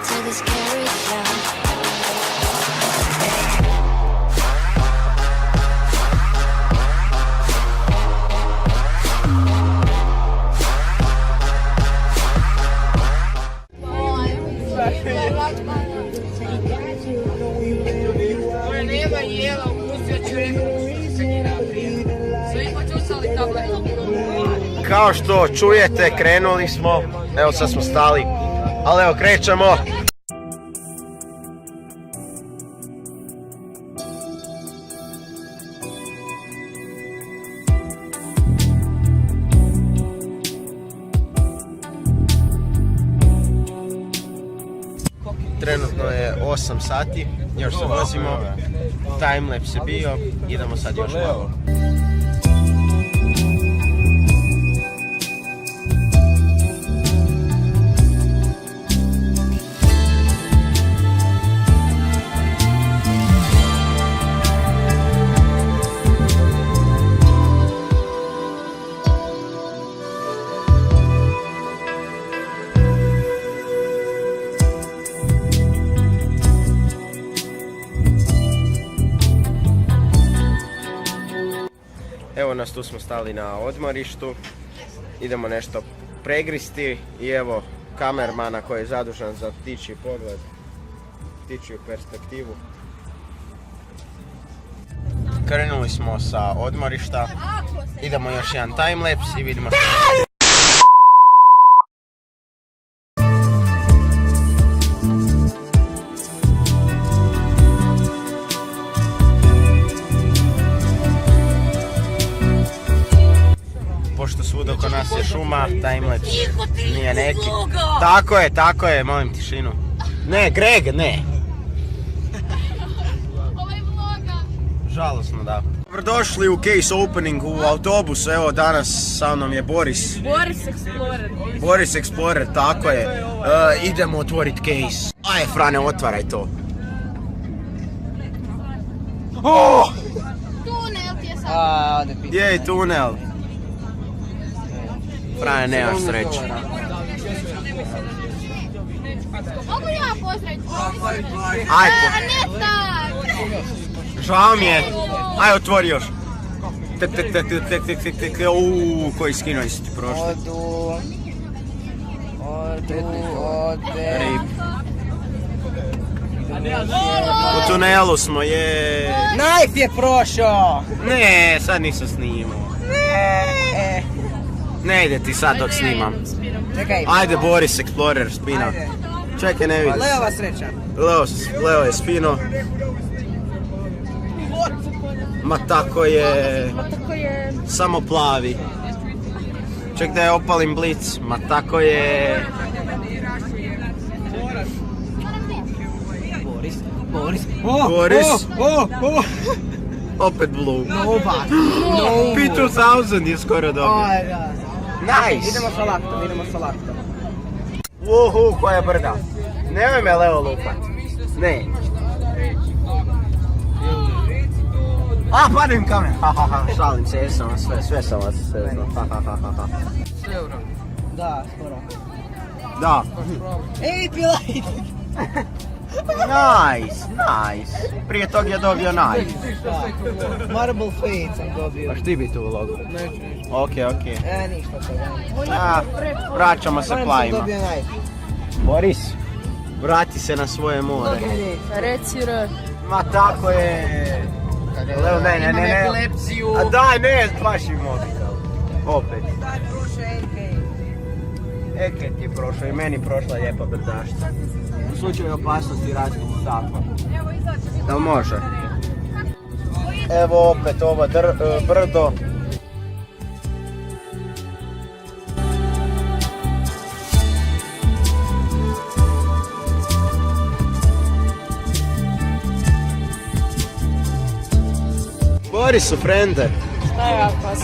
to this carousel. Kao što čujete, krenuli smo, evo sad smo stali, ali evo krećemo. Trenutno je 8 sati, još se vozimo, timelapse je bio, idemo sad još malo. Evo nas, tu smo stali na odmorištu, idemo nešto pregristi i evo kamermana koji je zadužen za ptičji pogled, ptičju perspektivu. Krenuli smo sa odmorišta, idemo još jedan timelapse i vidimo što. Pošto svud oko nas je šuma, timelapse nije neki. Tako je, molim tišinu. Ne, Greg, ne. Žalosno, da. Dobrodošli u case opening u autobusu, evo danas sa mnom je Boris. Boris Explorer, tako je. Idemo otvoriti case. Aj, Frane, otvaraj to. Oh! Tunel ti je sad. Gdje je tunel? Frane, nemaš sreće. Mogu ja pozdraviti? Aj, Ne tak! žao mi je. Aj, otvori još. Koji skino si ti prošli? Rip. U tunelu smo, je. Knife je prošao! Ne, sad nisam snimao. Ne ide ti sad dok snimam. Čekaj. Ajde, Boris Explorer spina. Ajde. Čekaj, ne vidim. Leova sreća. Leo je spino. Ma tako je. Samo plavi. Ček da je opalim blic. Ma tako je. Boris. Boris. Opet blue. Nova. P2000 je skoro dobio. Nice. Idemo sa laktom. Uhu, koja brda. Nemoj me Leo lupat. Ne. A, padem kamen. Šalim se, jesam vas sve sam vas sezno. Da, skoro. Da. Ej, pilaj! Nice. Prije tog je dobio nice. Marble Fade sam dobio. Baš ti bi tu ulogu. Neću. Ok. Ništa toga. Vraćamo se plavima. Dobio knife. Boris, vrati se na svoje more. Reci R. Ma tako je. Leo, ne. A daj, ne, spaši mobitel. Opet. Daj, prošao Eke. Eke ti je prošao i meni prošla lijepa brdašta. U slučaju opasnosti razbiti tako. Da li može? Evo opet ovo brdo. Borisu, frende. Šta je Aquas?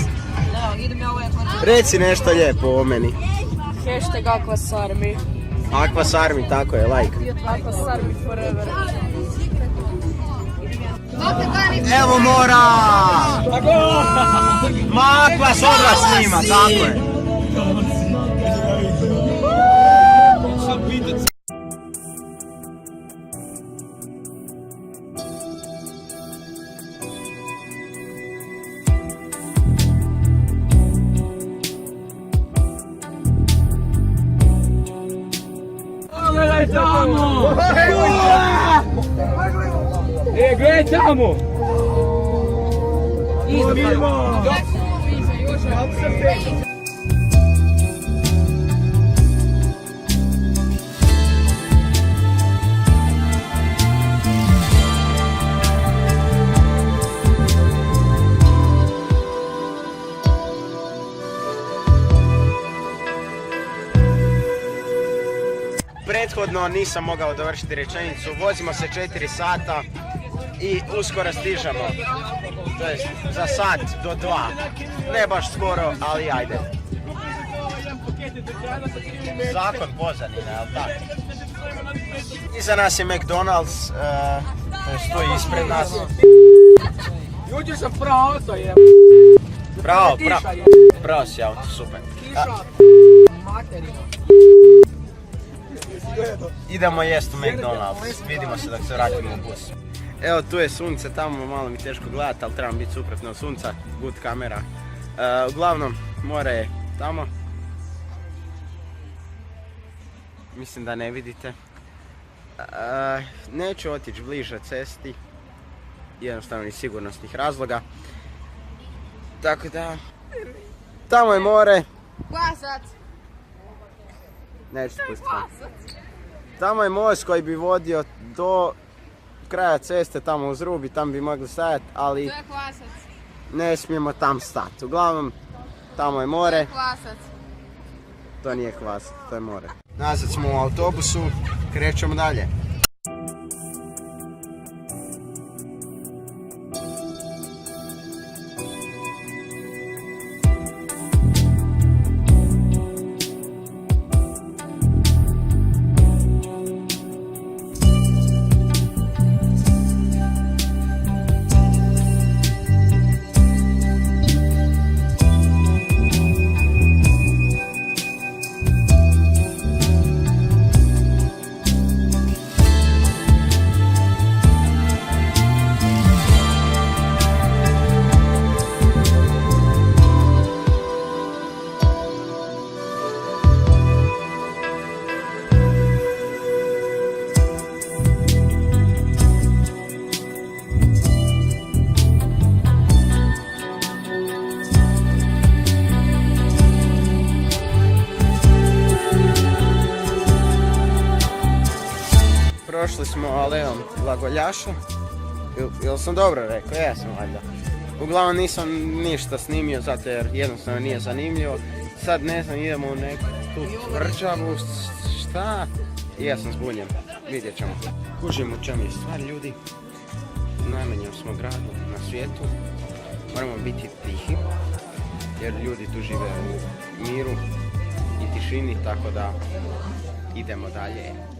Reci nešto lijepo o meni. Hashtag Aquas Army. Aquas Army, tako je, like. Aquas Army forever. Evo mora! Ma Aquas odra snima, tako je. Gledaj tamo! Gledaj tamo! Izbimo! Prethodno nisam mogao dovršiti rečenicu, vozimo se 4 sata i uskoro stižemo. To jest za sat do 2. Ne baš skoro, ali ajde. Zakon pozadine, jel tako? Iza nas je McDonald's, to stoji ispred nas. Jučer sam pravo auto je. Pravo si auto, super. Idemo jest u McDonald's, vidimo se dok se vratimo u bus. Evo tu je sunce, tamo malo mi teško gledati, ali trebam biti suprotno od sunca, good kamera. Uglavnom, more je tamo. Mislim da ne vidite. Neću otići bliže cesti, jednostavno iz sigurnosnih razloga. Tako da, tamo je more. Glasac. Neću pustiti. Tamo je most koji bi vodio do kraja ceste, tamo uz rub i tam bi mogli stajati, ali To je kvasac. ne smijemo tam stati. Uglavnom, tamo je more, Kvasac. to nije kvas, to je more. Nazad smo u autobusu, krećemo dalje. Prošli smo alejom Glagoljaša. Jel sam dobro rekao? Jesam valjda. Uglavnom nisam ništa snimio zato jer jednostavno nije zanimljivo. Sad ne znam, idemo u neku tu tvrđavu, šta? I ja sam zbunjen. Vidjet ćemo. Kužimo u čemu je stvar, ljudi. U najmanjem smo gradu na svijetu. Moramo biti tihi jer ljudi tu žive u miru i tišini, tako da idemo dalje.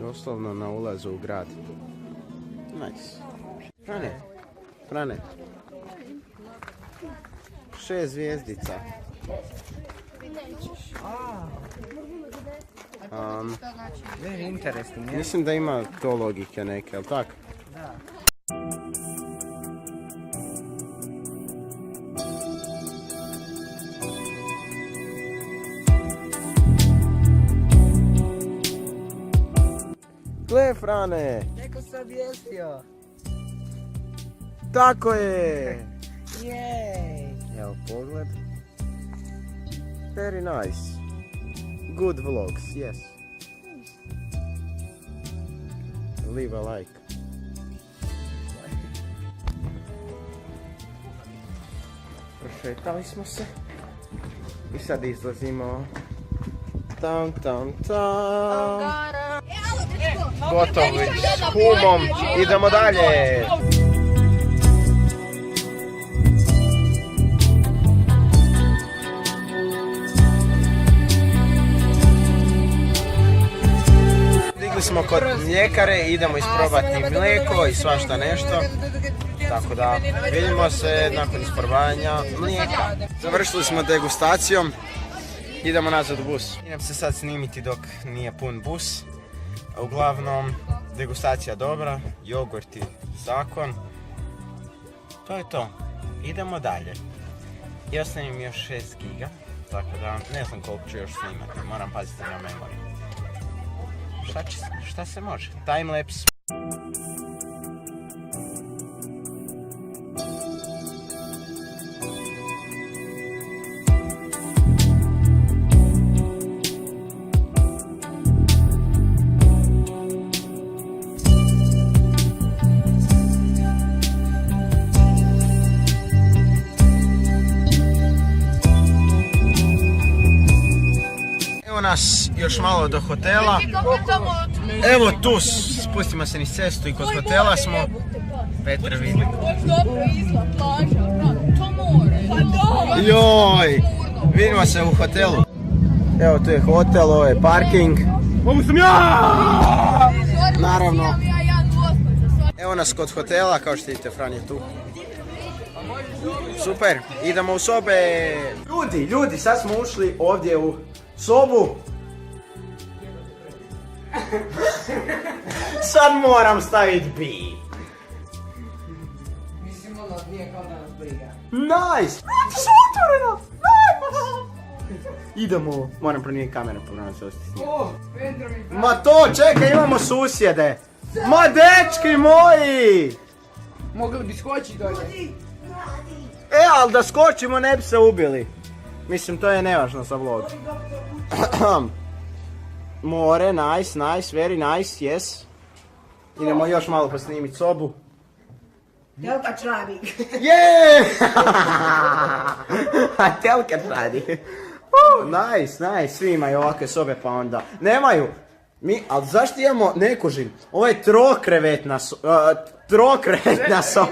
Doslovno na ulazu u grad. Nice. Frane. 6 zvijezdica. Very interesting, yeah? Mislim da ima to logike neke, jel tako? Da. Gle, Frane! Neko sam vijestio. Tako je! Jej! Evo pogled. Very nice. Good vlogs, yes. Leave a like. Prošetali smo se. I sad izlazimo. Tam. Gotovi s humom. Idemo dalje. Stigli smo kod mljekare, idemo isprobati mlijeko i svašta nešto. Tako da vidimo se nakon isprobavanja mlijeka. Završili smo degustacijom. Idemo nazad u bus. Idem se sad snimiti dok nije pun bus. Uglavnom, degustacija dobra, jogurt i zakon. To je to. Idemo dalje. I ostanem još 6 giga. tako da ne znam koliko ću još snimati, moram paziti na memoriju. Šta se može? Timelapse. Evo nas još malo do hotela. Evo tu, spustimo se niz cestu i kod hotela smo. Petar vidi. Dobro izgled, plaža, to more. Pa dobro. Joj, vidimo se u hotelu. Evo tu je hotel, ovo je parking. Ovo sam ja! Naravno. Evo nas kod hotela, kao što vidite Fran je tu. Super, idemo u sobe. Ljudi, sad smo ušli ovdje u sobu. Sad moram staviti bi. Mislim ono, nije kao da nas briga. Nice! Vrati su otvorena! Idemo. Moram promijeniti kameru, pogledam se ostati. Petro mi Ma to, čekaj, imamo susjede. Ma dečki moji! mogli bi skočiti dolje. Ali da skočimo ne bi se ubili. Mislim, to je nevažno za vlog. More, nice, very nice, yes. Idemo još malo posnimiti sobu. Telkač radi. Yeah! A telkač radi. Nice, svi imaju ovakve sobe pa onda. Nemaju. Ali zašto imamo, ne kužim, ovo je trokrevetna soba.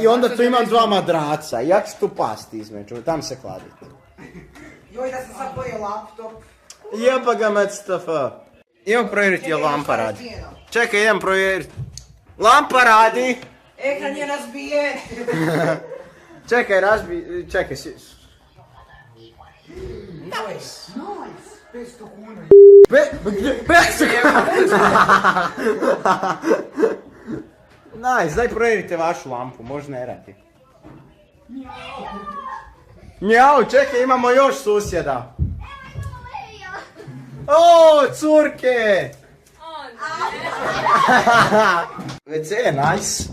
I onda tu imam dva madraca, ja ću tu pasti između, tam se kladiti. Joj, da sam sad pojio laptop. Jeba ga MCTF. Idem provjeriti je lampa radi. Čekaj, idem provjeriti. Lampa radi! Ekran je razbijen. Čekaj, čekaj. Nice. 500 kuna. 500 Nice, daj provjerite vašu lampu, može ne radi. Njau, čekaj, imamo još susjeda. O, curke! WC je nice.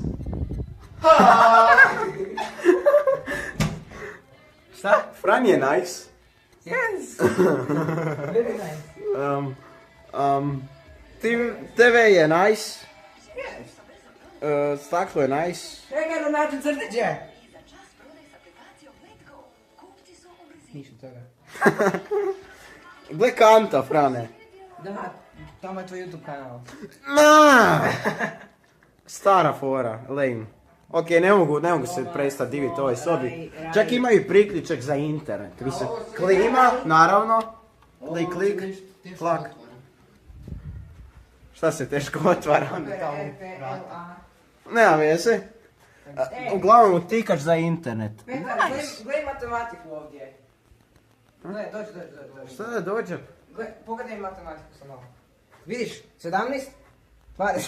Šta? Fran je nice. Yes. Very nice. TV je nice. Staklo je nice. Čekaj da nađem crteđe. Ništa toga. Gle kanta, Frane. Da, tamo je tvoj YouTube kanal. Stara fora, lame. Ok, ne mogu se prestati diviti ovoj sobi. Čak imaju i priključak za internet. Klima, naravno. Klik, klak. Šta se teško otvara? Nema veze. Uglavnom utikač za internet. Petar, gledaj matematiku ovdje. Gledaj, dođi. Šta da dođem? Pogledaj matematiku sa malo. Vidiš, 17? 20.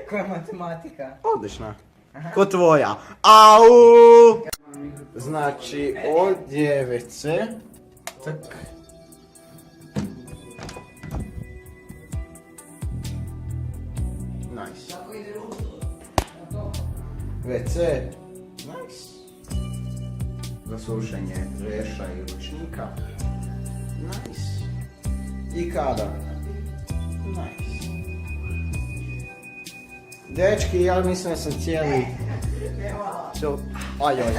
Koja matematika? Odlična. Ko tvoja. Au! Znači, ovdje je WC. Tak. Nice. WC. Nice. Za sušenje veša i ručnika. Nice. I kada? Nice. Dečki, ja mislim da sam cijeli... Ajoj.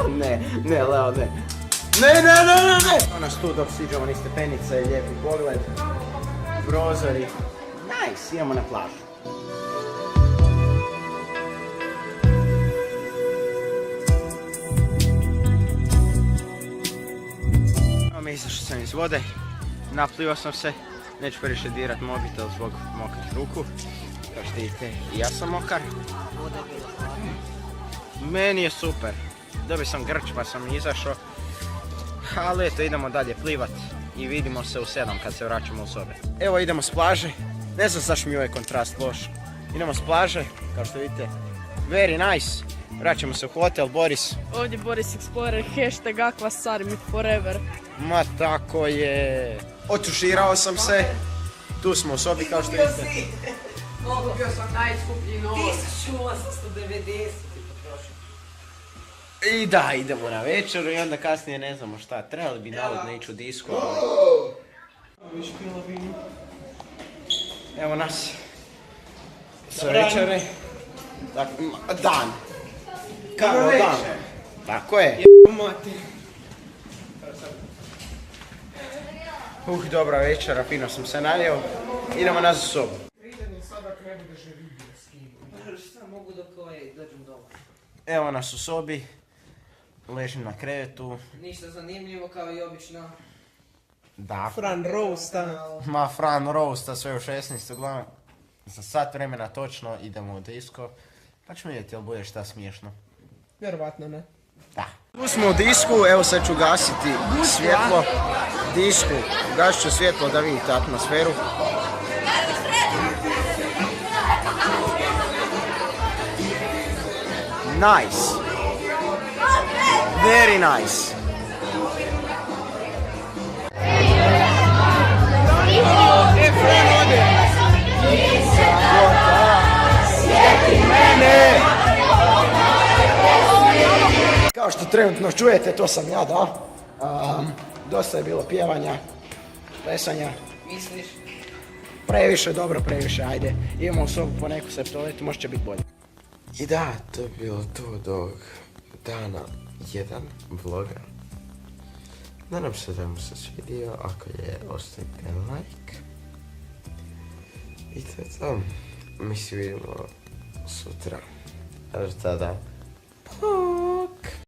Ne, Leo, ne. Ne! Nas tu dok siđemo niz stepenice i lijepi pogled. Prozori. Nice, idemo na plažu. Izašao sam iz vode, naplivao sam se, neću previše dirat mobitel zbog mokrih ruku. Kao što vidite, i ja sam mokar. Meni je super. Dobio sam grč pa sam izašao. Ali eto, idemo dalje plivat i vidimo se u 7 kad se vraćamo u sobe. Evo idemo s plaže. Ne znam zašto mi je ovaj kontrast loš. Idemo s plaže, kao što vidite. Very nice. Vraćamo se u hotel, Boris. Ovdje Boris Explorer, hashtag Aqua Sarmi forever. Ma tako je. Otuširao sam se. Tu smo u sobi kao što vidite. Kupio sam najskuplji novac. 1890 potrošio. I da, idemo na večeru i onda kasnije ne znamo šta. Trebali bi navodno ići u disko, ali... Evo nas. Sa večere. Dan. Kako dan? Tako je. Dobra večera, fino sam se najeo. Idemo nazad u sobu. Šta mogu dok dođem doma? Evo nas u sobi. Ležim na krevetu. Ništa zanimljivo kao i obično. Da. Fran roasta. Ma Fran roasta, sve u 16. Uglavnom, za sat vremena točno idemo u disko. Pa ćemo vidjeti jel bude šta smiješno. Vjerovatno ne. Da. Tu smo u disku, evo sad ću gasiti svjetlo. Disku, gasit ću svjetlo da vidite atmosferu. Nice. Very nice. Kao što trenutno čujete, to sam ja dao. Dosta je bilo pjevanja, plesanja. Misliš? Previše, dobro, previše, ajde. Idemo u sobu po neku septoletu, možda će biti bolje. I da, to je bilo to do dana 1 vloga. Nadam se da mu se svidio, ako je, ostavite like. I to je to. Mi se vidimo sutra. A do tada.